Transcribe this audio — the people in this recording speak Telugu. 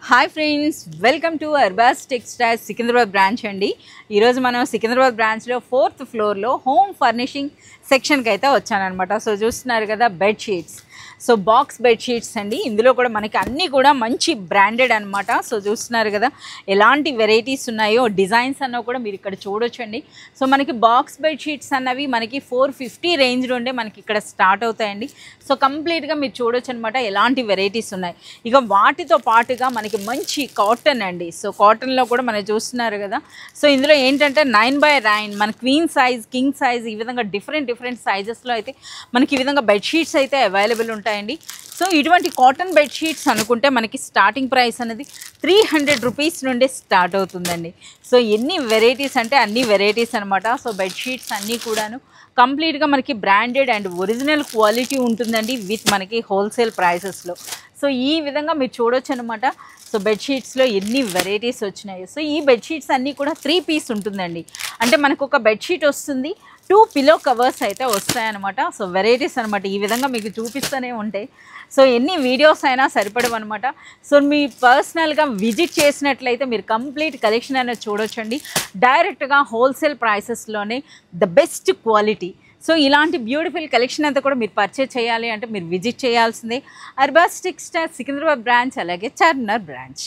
Hi friends, welcome to Arbaz textiles Secunderabad branch అండి. ఈరోజు మనం సికింద్రాబాద్ బ్రాంచ్లో 4th ఫ్లోర్లో హోమ్ ఫర్నిషింగ్ సెక్షన్కి అయితే వచ్చానమాట. సో చూస్తున్నారు కదా, బెడ్షీట్స్. సో బాక్స్ బెడ్షీట్స్ అండి. ఇందులో కూడా మనకి అన్నీ కూడా మంచి బ్రాండెడ్ అనమాట. సో చూస్తున్నారు కదా ఎలాంటి వెరైటీస్ ఉన్నాయో, డిజైన్స్ అన్నవి కూడా మీరు ఇక్కడ చూడొచ్చండి. సో మనకి బాక్స్ బెడ్షీట్స్ అన్నవి మనకి 450 రేంజ్ నుండే మనకి ఇక్కడ స్టార్ట్ అవుతాయండి. సో కంప్లీట్గా మీరు చూడొచ్చు అనమాట ఎలాంటి వెరైటీస్ ఉన్నాయి. ఇక వాటితో పాటుగా మనకి మంచి కాటన్ అండి. సో కాటన్లో కూడా మనం చూస్తున్నారు కదా. సో ఇందులో ఏంటంటే 9x9 మన క్వీన్ సైజ్, కింగ్ సైజ్, ఈ విధంగా డిఫరెంట్ సైజెస్లో అయితే మనకి ఈ విధంగా బెడ్షీట్స్ అయితే అవైలబుల్ ఉంటాయండి. సో ఇటువంటి కాటన్ బెడ్షీట్స్ అనుకుంటే మనకి స్టార్టింగ్ ప్రైస్ అనేది 300 రూపీస్ నుండే స్టార్ట్ అవుతుందండి. సో ఎన్ని వెరైటీస్ అంటే అన్ని వెరైటీస్ అనమాట. సో బెడ్షీట్స్ అన్నీ కూడాను కంప్లీట్గా మనకి బ్రాండెడ్ అండ్ ఒరిజినల్ క్వాలిటీ ఉంటుందండి, విత్ మనకి హోల్సేల్ ప్రైసెస్లో. సో ఈ విధంగా మీరు చూడొచ్చు అనమాట. సో బెడ్షీట్స్లో ఎన్ని వెరైటీస్ వచ్చినాయి. సో ఈ బెడ్షీట్స్ అన్నీ కూడా 3 పీస్ ఉంటుందండి. అంటే మనకు ఒక బెడ్షీట్ వస్తుంది, 2 పిల్లో కవర్స్ అయితే వస్తాయన్నమాట. సో వెరైటీస్ అనమాట ఈ విధంగా మీకు చూపిస్తూనే ఉంటాయి. సో ఎన్ని వీడియోస్ అయినా సరిపడవు అనమాట. సో మీ పర్సనల్గా విజిట్ చేసినట్లయితే మీరు కంప్లీట్ కలెక్షన్ అనేది చూడొచ్చండి. డైరెక్ట్గా హోల్సేల్ ప్రైసెస్లోనే ద బెస్ట్ క్వాలిటీ. సో ఇలాంటి బ్యూటిఫుల్ కలెక్షన్ అంతా కూడా మీరు పర్చేజ్ చేయాలి అంటే మీరు విజిట్ చేయాల్సిందే అర్బాస్ టెక్స్టైల్స్ సికింద్రాబాద్ బ్రాంచ్, అలాగే చార్మినార్ బ్రాంచ్.